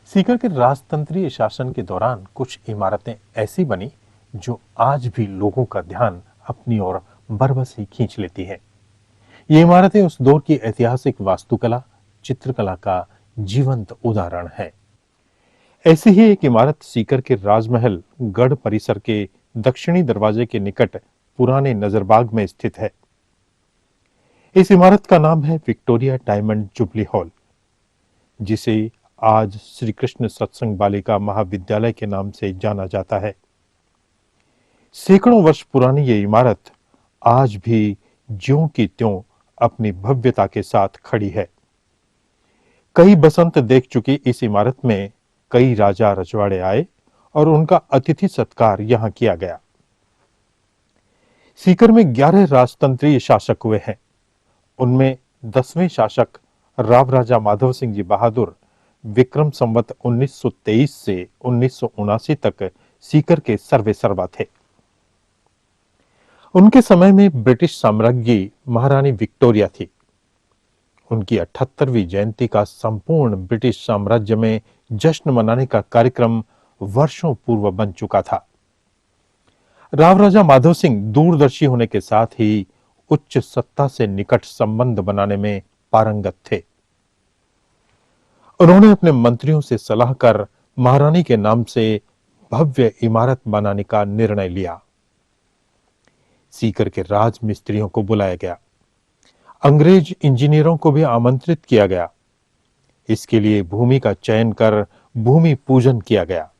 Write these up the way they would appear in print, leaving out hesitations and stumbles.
सीकर के राजतंत्रीय शासन के दौरान कुछ इमारतें ऐसी बनी जो आज भी लोगों का ध्यान अपनी ओर बरबस ही खींच लेती है। ये इमारतें उस दौर की ऐतिहासिक वास्तुकला, चित्रकला का जीवंत उदाहरण है। ऐसी ही एक इमारत सीकर के राजमहल गढ़ परिसर के दक्षिणी दरवाजे के निकट पुराने नजरबाग में स्थित है। इस इमारत का नाम है विक्टोरिया डायमंड जुबली हॉल, जिसे आज श्री कृष्ण सत्संग बालिका महाविद्यालय के नाम से जाना जाता है। सैकड़ों वर्ष पुरानी ये इमारत आज भी ज्यों की त्यों अपनी भव्यता के साथ खड़ी है। कई बसंत देख चुकी इस इमारत में कई राजा रजवाड़े आए और उनका अतिथि सत्कार यहां किया गया। सीकर में 11 राजतंत्रीय शासक हुए हैं। उनमें 10वें शासक राव राजा माधव सिंह जी बहादुर विक्रम संवत 1923 से 1979 तक सीकर के सर्वेसर्वा थे। उनके समय में ब्रिटिश साम्राज्ञी महारानी विक्टोरिया थी। उनकी 78वीं जयंती का संपूर्ण ब्रिटिश साम्राज्य में जश्न मनाने का कार्यक्रम वर्षों पूर्व बन चुका था। राव राजा माधव सिंह दूरदर्शी होने के साथ ही उच्च सत्ता से निकट संबंध बनाने में पारंगत थे। उन्होंने अपने मंत्रियों से सलाह कर महारानी के नाम से भव्य इमारत बनाने का निर्णय लिया। सीकर के राज मिस्त्रियों को बुलाया गया। अंग्रेज इंजीनियरों को भी आमंत्रित किया गया। इसके लिए भूमि का चयन कर भूमि पूजन किया गया।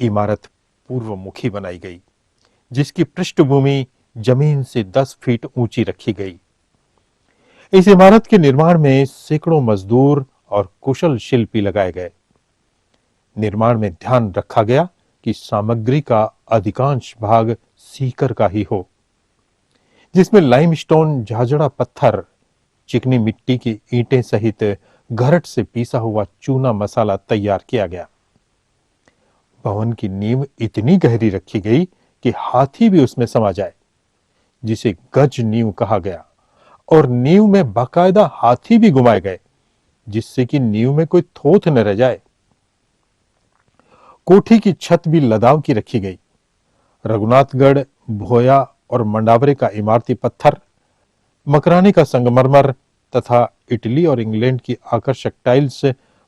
इमारत पूर्वमुखी बनाई गई, जिसकी पृष्ठभूमि जमीन से 10 फीट ऊंची रखी गई। इस इमारत के निर्माण में सैकड़ों मजदूर और कुशल शिल्पी लगाए गए। निर्माण में ध्यान रखा गया कि सामग्री का अधिकांश भाग सीकर का ही हो, जिसमें लाइमस्टोन, झाझड़ा पत्थर, चिकनी मिट्टी की ईंटें सहित घरट से पीसा हुआ चूना मसाला तैयार किया गया। भवन की नींव इतनी गहरी रखी गई कि हाथी भी उसमें समा जाए, जिसे गज नींव कहा गया, और नींव में बाकायदा हाथी भी घुमाए गए, जिससे कि नींव में कोई थोथ न रह जाए। कोठी की छत भी लदाव की रखी गई। रघुनाथगढ़, भोया और मंडावरे का इमारती पत्थर, मकरानी का संगमरमर तथा इटली और इंग्लैंड की आकर्षक टाइल्स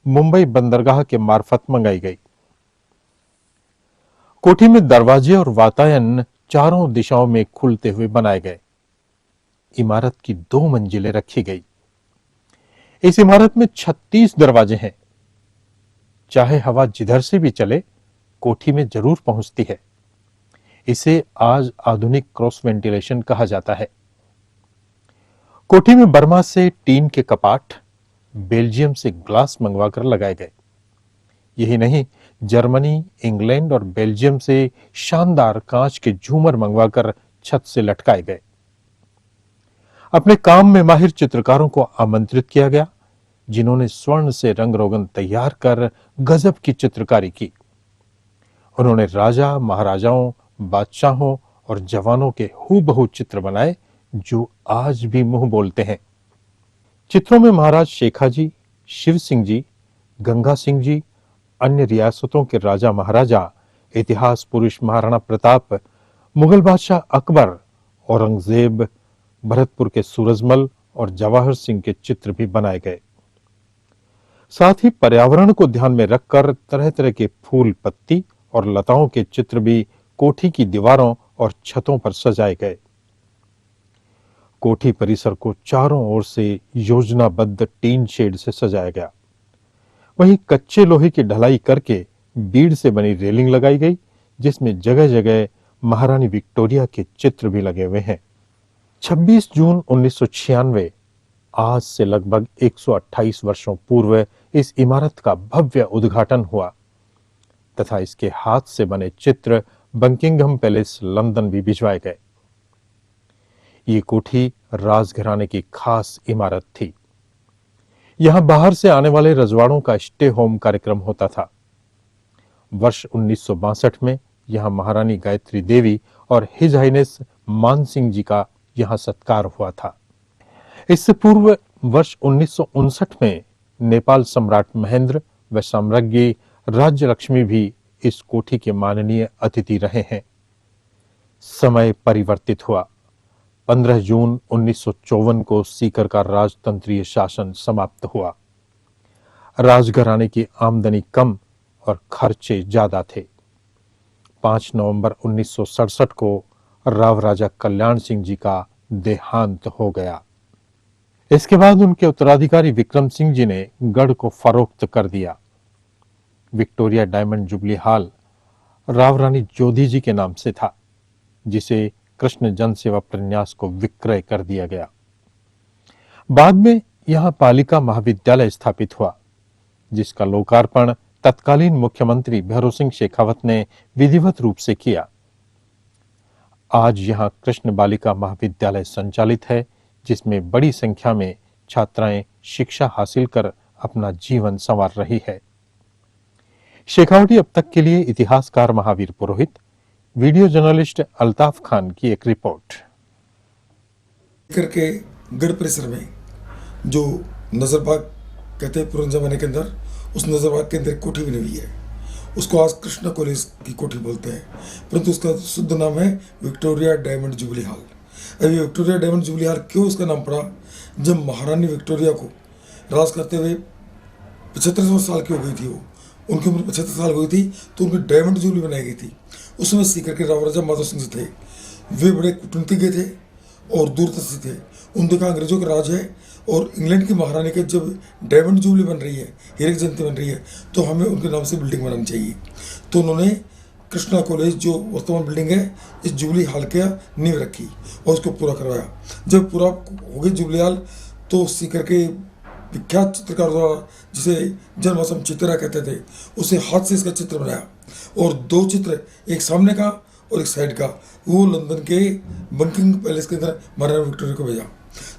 मुंबई बंदरगाह के मार्फत मंगाई गई। कोठी में दरवाजे और वातायन चारों दिशाओं में खुलते हुए बनाए गए। इमारत की 2 मंजिलें रखी गई। इस इमारत में 36 दरवाजे हैं। चाहे हवा जिधर से भी चले, कोठी में जरूर पहुंचती है। इसे आज आधुनिक क्रॉस वेंटिलेशन कहा जाता है। कोठी में बर्मा से टीन के कपाट, बेल्जियम से ग्लास मंगवाकर लगाए गए। यही नहीं, जर्मनी, इंग्लैंड और बेल्जियम से शानदार कांच के झूमर मंगवाकर छत से लटकाए गए। अपने काम में माहिर चित्रकारों को आमंत्रित किया गया, जिन्होंने स्वर्ण से रंग रोगन तैयार कर गजब की चित्रकारी की। उन्होंने राजा, महाराजाओं, बादशाहों और जवानों के हूबहू चित्र बनाए, जो आज भी मुंह बोलते हैं। चित्रों में महाराज शेखाजी, शिव सिंह जी, गंगा सिंह जी, अन्य रियासतों के राजा महाराजा, इतिहास पुरुष महाराणा प्रताप, मुगल बादशाह अकबर, औरंगजेब, भरतपुर के सूरजमल और जवाहर सिंह के चित्र भी बनाए गए। साथ ही पर्यावरण को ध्यान में रखकर तरह तरह के फूल, पत्ती और लताओं के चित्र भी कोठी की दीवारों और छतों पर सजाए गए। कोठी परिसर को चारों ओर से योजनाबद्ध टीन शेड से सजाया गया। वहीं कच्चे लोहे की ढलाई करके बीड़ से बनी रेलिंग लगाई गई, जिसमें जगह जगह महारानी विक्टोरिया के चित्र भी लगे हुए हैं। 26 जून 1996, आज से लगभग 128 वर्षों पूर्व इस इमारत का भव्य उद्घाटन हुआ तथा इसके हाथ से बने चित्र बकिंघम पैलेस, लंदन भी भिजवाए गए। ये कोठी राजघराने की खास इमारत थी। यहां बाहर से आने वाले रजवाड़ों का स्टे होम कार्यक्रम होता था। वर्ष 1962 में यहां महारानी गायत्री देवी और हिज हाइनेस मान सिंह जी का यहां सत्कार हुआ था। इससे पूर्व वर्ष 1959 में नेपाल सम्राट महेंद्र, व सम्राज्ञी राज्य लक्ष्मी भी इस कोठी के माननीय अतिथि रहे हैं। समय परिवर्तित हुआ। 15 जून 1954 को सीकर का राजतंत्रीय शासन समाप्त हुआ। राजघराने की आमदनी कम और खर्चे ज्यादा थे। 5 नवंबर 1967 को राव राजा कल्याण सिंह जी का देहांत हो गया। इसके बाद उनके उत्तराधिकारी विक्रम सिंह जी ने गढ़ को फरोख्त कर दिया। Victoria Diamond Jubilee Hall Rao Rani Jodhi ji के नाम से था, जिसे कृष्ण जन सेवा प्रन्यास को विक्रय कर दिया गया। बाद में यहां पालिका महाविद्यालय स्थापित हुआ, जिसका लोकार्पण तत्कालीन मुख्यमंत्री भैरों सिंह शेखावत ने विधिवत रूप से किया। आज यहां कृष्ण बालिका महाविद्यालय संचालित है, जिसमें बड़ी संख्या में छात्राएं शिक्षा हासिल कर अपना जीवन संवार रही है। शेखावटी अब तक के लिए इतिहासकार महावीर पुरोहित, वीडियो जर्नलिस्ट अल्ताफ खान की एक रिपोर्ट। के गढ़ परिसर में जो नजरबाग कहते हैं पुराने जमाने के अंदर, उस नजरबाग के अंदर कोठी बनी हुई है। उसको आज कृष्णा कॉलेज की कोठी बोलते हैं, परंतु उसका शुद्ध नाम है विक्टोरिया डायमंड जुबली हॉल। अभी विक्टोरिया डायमंड जुबली हॉल क्यों उसका नाम पड़ा? जब महारानी विक्टोरिया को राज करते हुए 75 साल की हो गई थी, उनकी उम्र 75 साल हो गई थी, तो उनकी डायमंड जुबली बनाई गई थी। उस समय सीकर के राव राजा माधव सिंह जी थे। वे बड़े कूटनीतिज्ञ थे और दूरदर्शी थे। उन देखा अंग्रेजों का राज है और इंग्लैंड की महारानी के जब डायमंड जुबली बन रही है, हीरे की जयंती बन रही है, तो हमें उनके नाम से बिल्डिंग बनानी चाहिए। तो उन्होंने कृष्णा कॉलेज जो वर्तमान बिल्डिंग है, इस जुबली हॉल का नींव रखी और उसको पूरा करवाया। जब पूरा हो गई जुबली हॉल, तो सीकर के विख्यात चित्रकार द्वारा, जिसे जनमासम चित्रा कहते थे, उसे हाथ से इसका चित्र बनाया और 2 चित्र, एक सामने का और एक साइड का, वो लंदन के बकिंघम पैलेस के अंदर महारानी विक्टोरिया को भेजा।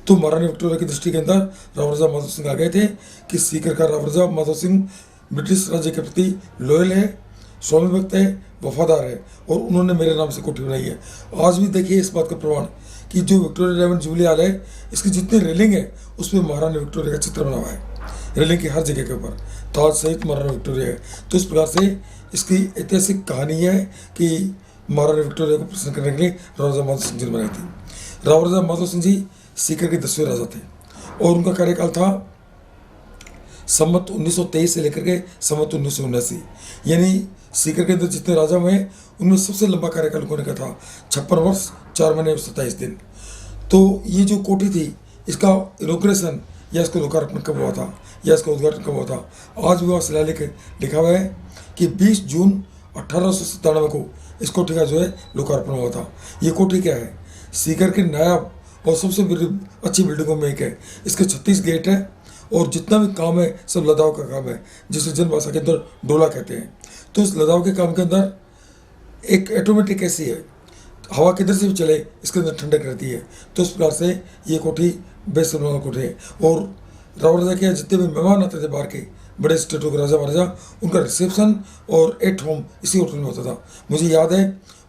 तो महारानी विक्टोरिया की दृष्टि के अंदर राव राजा माधव सिंह आ गए थे कि सीकर का राव राजा माधव सिंह ब्रिटिश राज्य के प्रति लॉयल है, स्वामी भक्त है, वफादार है, और उन्होंने मेरे नाम से कोठी बनाई है। आज भी देखिए इस बात का प्रमाण कि जो विक्टोरिया डायमंड जुबली हॉल है, इसकी जितनी रेलिंग है उसमें महारानी विक्टोरिया का चित्र बना हुआ है। रेलिंग की हर जगह के ऊपर ताज सहित महारानी विक्टोरिया है। तो इस प्रकार से इसकी ऐतिहासिक कहानी है कि महारानी विक्टोरिया को प्रसन्न करने के लिए राव राजा माधव सिंह जी ने बनाई थी। राव राजा माधव सिंह जी सीकर के 10वें राजा थे और उनका कार्यकाल था संवत 1923 से लेकर के संवत 1979। यानी सीकर के अंदर जितने राजा हुए उनमें सबसे लंबा कार्यकाल होने का था, 56 वर्ष 4 महीने 27 दिन। तो ये जो कोठी थी, इसका इनॉग्रेशन या इसका लोकार्पण कब हुआ था या इसका उद्घाटन कब हुआ था? आज भी वहाँ शिलालेख लिखा हुआ है कि 20 जून 1897 को इस कोठी का जो है लोकार्पण हुआ था। ये कोठी क्या है? सीकर के नायाब और सबसे अच्छी बिल्डिंगों में एक है। इसके 36 गेट है और जितना भी काम है सब लदाव का काम है, जिसे जनभाषा के अंदर डोला कहते हैं। तो इस लदाव के काम के अंदर एक ऑटोमेटिक ऐसी है, हवा किधर से भी चले इसके अंदर ठंडक रहती है। तो इस प्रकार से ये कोठी बेस्ट कोठी है। और राव राजा के जितने भी मेहमान आते थे बाहर के, बड़े स्टेटों के राजा महाराजा, उनका रिसेप्शन और एट होम इसी होटल में होता था। मुझे याद है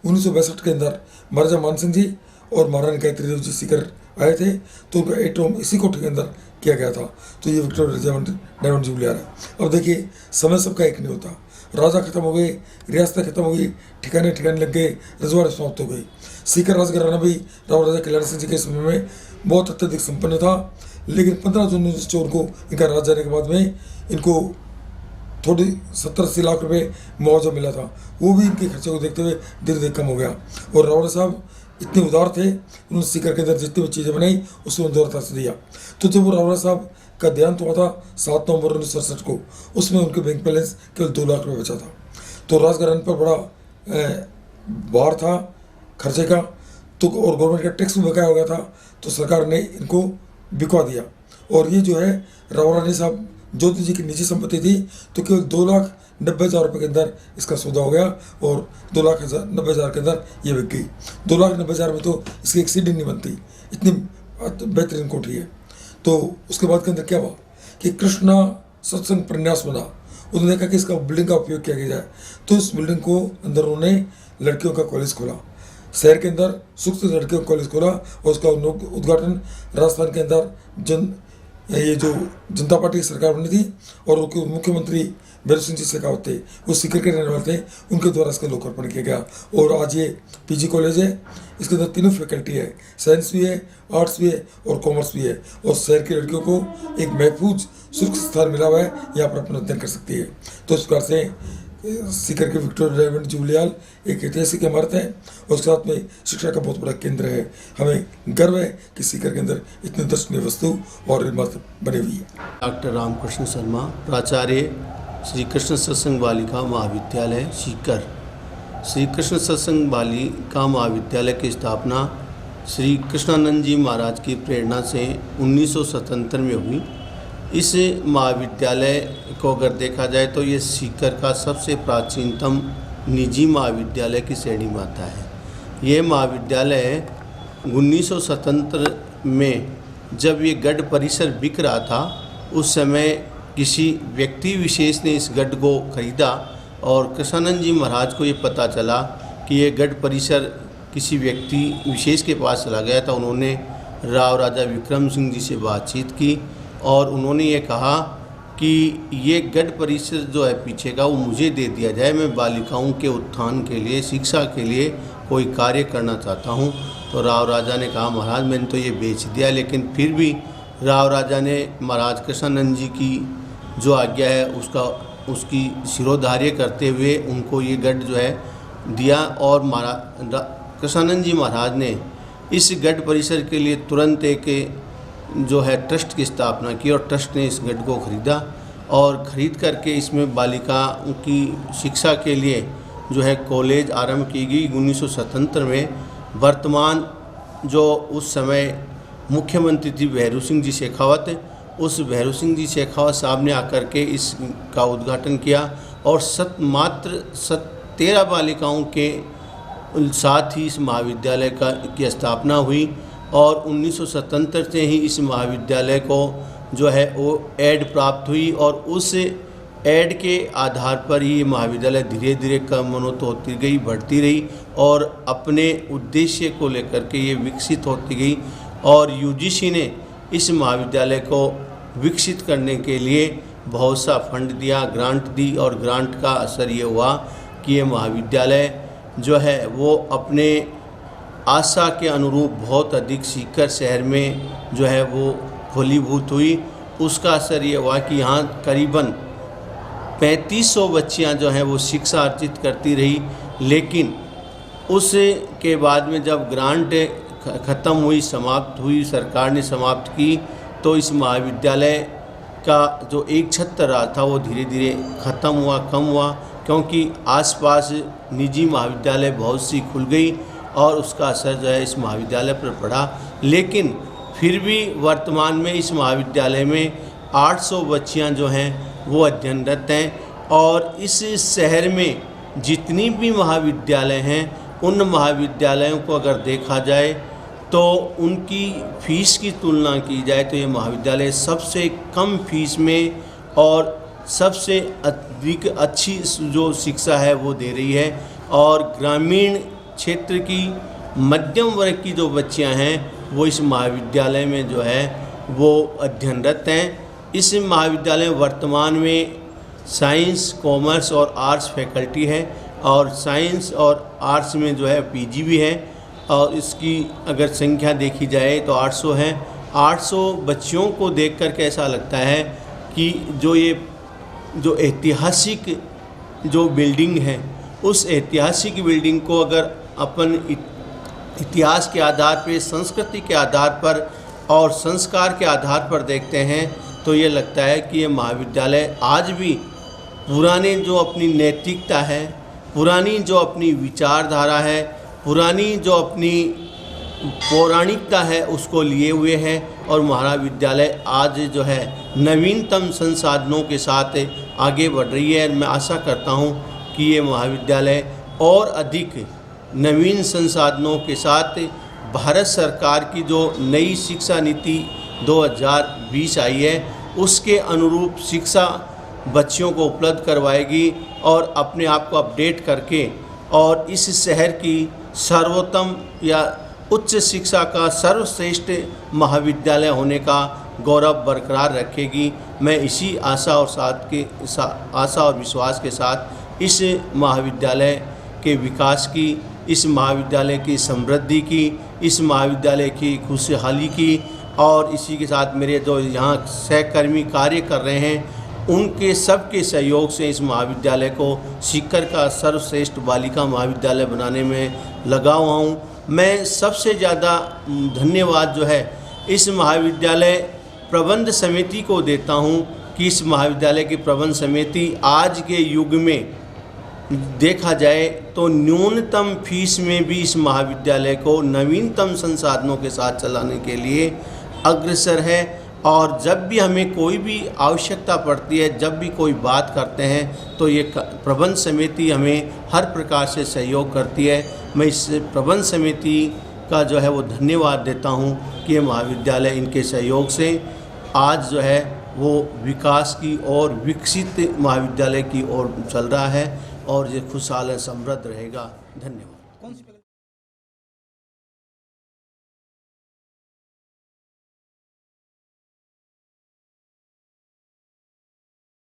1962 के अंदर महाराजा मान सिंह जी और महारानी गायत्री देवी जी सीकर आए थे, तो उनका एट होम इसी कोठी के अंदर किया गया था। तो ये विक्टोरिया डायमंड जुबली हॉल है। अब देखिए समय सबका एक नहीं होता। राजा खत्म हो गए, रियासतें खत्म हो गई, ठिकाने ठिकाने लग गए, रजवाड़े समाप्त हो गई। सीकर राजघराना भी राव राजा कल्याण सिंह जी के समय में बहुत अत्यधिक संपन्न था, लेकिन 15 जून 1954 को इनका राज जाने के बाद में इनको थोड़ी 70-80 लाख रुपए मुआवजा मिला था। वो भी इनके खर्चे को देखते हुए धीरे धीरे कम हो गया। और राव राजा साहब इतने उदार थे, उन्होंने सीकर के अंदर जितनी भी चीज़ें बनाई उसमें उदारता से दिया। तो जब वो राव राजा साहब का देहांत हुआ था 7 नवंबर 1967 को, उसमें उनके बैंक बैलेंस केवल 2 लाख रुपये बचा था। तो राजघराने पर बड़ा भार था खर्चे का, तो और गवर्नमेंट का टैक्स भी बकाया हो गया था, तो सरकार ने इनको बिकवा दिया। और ये जो है राव रानी साहब ज्योति जी की निजी संपत्ति थी, तो केवल 2,90,000 रुपये के अंदर इसका सौदा हो गया और 2,90,000 के अंदर ये बिक गई। 2,90,000 में तो इसकी एक सीढ़ी नहीं बनती, इतनी बेहतरीन कोठी है। तो उसके बाद के अंदर क्या हुआ कि कृष्णा सत्संग प्रन्यास बना। उन्होंने देखा कि इसका बिल्डिंग का उपयोग किया जाए, तो इस बिल्डिंग को अंदर उन्होंने लड़कियों का कॉलेज खोला। शहर के अंदर सुख से लड़कियों का कॉलेज खोला और उसका उद्घाटन राजस्थान के अंदर ये जो जनता पार्टी की सरकार बनी थी और उनके मुख्यमंत्री भैरव सिंह जी शेखावत थे, वो सीकर के रहने वाले थे, उनके द्वारा इसका लोकार्पण किया गया। और आज ये पीजी कॉलेज है, इसके अंदर तीनों फैकल्टी है, साइंस भी है, आर्ट्स भी है और कॉमर्स भी है। और शहर की लड़कियों को एक महफूज सुरक्षित स्थान मिला हुआ है, यहाँ पर अपना अध्ययन कर सकती है। तो इस प्रकार से सीकर के विक्टोरिया डायमंड जुबलियाल एक ऐतिहासिक इमारत है और उसके साथ में शिक्षा का बहुत बड़ा केंद्र है। हमें गर्व है कि सीकर के अंदर इतने दर्शनीय वस्तु और इमारत बनी हुई है। डॉक्टर रामकृष्ण शर्मा, प्राचार्य श्री कृष्ण सत्संग बालिका महाविद्यालय सीकर। श्री कृष्ण सत्संग बालिका महाविद्यालय की स्थापना श्री कृष्णानंद जी महाराज की प्रेरणा से 1977 में हुई। इस महाविद्यालय को अगर देखा जाए तो ये सीकर का सबसे प्राचीनतम निजी महाविद्यालय की श्रेणी में आता है। ये महाविद्यालय 1977 में जब ये गढ़ परिसर बिक रहा था, उस समय किसी व्यक्ति विशेष ने इस गढ़ को खरीदा और कृष्णानंद जी महाराज को ये पता चला कि ये गढ़ परिसर किसी व्यक्ति विशेष के पास चला गया था। उन्होंने राव राजा विक्रम सिंह जी से बातचीत की और उन्होंने ये कहा कि ये गढ़ परिसर जो है पीछे का, वो मुझे दे दिया जाए, मैं बालिकाओं के उत्थान के लिए, शिक्षा के लिए कोई कार्य करना चाहता हूँ। तो राव राजा ने कहा महाराज मैंने तो ये बेच दिया, लेकिन फिर भी राव राजा ने महाराज कृष्णानंद जी की जो आज्ञा है उसकी शिरोधार्य करते हुए उनको ये गढ़ जो है दिया। और कृष्णानंद जी महाराज ने इस गढ़ परिसर के लिए तुरंत एक जो है ट्रस्ट की स्थापना की और ट्रस्ट ने इस गढ़ को खरीदा और ख़रीद करके इसमें बालिकाओं की शिक्षा के लिए जो है कॉलेज आरंभ की गई 1977 में। वर्तमान जो उस समय मुख्यमंत्री थी भैरू सिंह जी शेखावत, उस भैरू सिंह जी शेखावत साहब ने आकर के इसका उद्घाटन किया और मात्र 13 बालिकाओं के साथ ही इस महाविद्यालय की स्थापना हुई। और 1977 से ही इस महाविद्यालय को जो है वो एड प्राप्त हुई और उस एड के आधार पर ही महाविद्यालय धीरे धीरे क्रमोन्नत होती गई, बढ़ती रही और अपने उद्देश्य को लेकर के ये विकसित होती गई। और यूजीसी ने इस महाविद्यालय को विकसित करने के लिए बहुत सा फंड दिया, ग्रांट दी और ग्रांट का असर ये हुआ कि ये महाविद्यालय जो है वो अपने आशा के अनुरूप बहुत अधिक सीकर शहर में जो है वो फलीभूत हुई। उसका असर ये हुआ कि यहाँ करीबन 3500 बच्चियाँ जो हैं वो शिक्षा अर्जित करती रही। लेकिन उसके बाद में जब ग्रांट ख़त्म हुई, समाप्त हुई, सरकार ने समाप्त की, तो इस महाविद्यालय का जो एक छत्र रहा था वो धीरे धीरे ख़त्म हुआ, कम हुआ, क्योंकि आसपास निजी महाविद्यालय बहुत सी खुल गई और उसका असर जो है इस महाविद्यालय पर पड़ा। लेकिन फिर भी वर्तमान में इस महाविद्यालय में 800 बच्चियां जो हैं वो अध्ययनरत हैं और इस शहर में जितनी भी महाविद्यालय हैं उन महाविद्यालयों को अगर देखा जाए तो उनकी फ़ीस की तुलना की जाए तो ये महाविद्यालय सबसे कम फीस में और सबसे अधिक अच्छी जो शिक्षा है वो दे रही है। और ग्रामीण क्षेत्र की मध्यम वर्ग की जो बच्चियां हैं वो इस महाविद्यालय में जो है वो अध्ययनरत हैं। इस महाविद्यालय में वर्तमान में साइंस, कॉमर्स और आर्ट्स फैकल्टी है और साइंस और आर्ट्स में जो है पीजी भी है और इसकी अगर संख्या देखी जाए तो 800 है। 800 बच्चियों को देख कर के ऐसा लगता है कि जो ऐतिहासिक जो बिल्डिंग है उस ऐतिहासिक बिल्डिंग को अगर अपन इतिहास के आधार पर, संस्कृति के आधार पर और संस्कार के आधार पर देखते हैं तो ये लगता है कि ये महाविद्यालय आज भी पुराने जो अपनी नैतिकता है, पुरानी जो अपनी विचारधारा है, पुरानी जो अपनी पौराणिकता है उसको लिए हुए है और महाविद्यालय आज जो है नवीनतम संसाधनों के साथ आगे बढ़ रही है। मैं आशा करता हूँ कि ये महाविद्यालय और अधिक नवीन संसाधनों के साथ भारत सरकार की जो नई शिक्षा नीति 2020 आई है उसके अनुरूप शिक्षा बच्चियों को उपलब्ध करवाएगी और अपने आप को अपडेट करके और इस शहर की सर्वोत्तम या उच्च शिक्षा का सर्वश्रेष्ठ महाविद्यालय होने का गौरव बरकरार रखेगी। मैं इसी आशा और विश्वास के साथ इस महाविद्यालय के विकास की, इस महाविद्यालय की समृद्धि की, इस महाविद्यालय की खुशहाली की और इसी के साथ मेरे जो यहाँ सहकर्मी कार्य कर रहे हैं उनके सबके सहयोग से इस महाविद्यालय को सीकर का सर्वश्रेष्ठ बालिका महाविद्यालय बनाने में लगा हुआ हूँ। मैं सबसे ज़्यादा धन्यवाद जो है इस महाविद्यालय प्रबंध समिति को देता हूँ कि इस महाविद्यालय की प्रबंध समिति आज के युग में देखा जाए तो न्यूनतम फीस में भी इस महाविद्यालय को नवीनतम संसाधनों के साथ चलाने के लिए अग्रसर है। और जब भी हमें कोई भी आवश्यकता पड़ती है, जब भी कोई बात करते हैं तो ये प्रबंध समिति हमें हर प्रकार से सहयोग करती है। मैं इस प्रबंध समिति का जो है वो धन्यवाद देता हूँ कि ये महाविद्यालय इनके सहयोग से आज जो है वो विकास की और विकसित महाविद्यालय की ओर चल रहा है और ये खुशहाल समृद्ध रहेगा। धन्यवाद।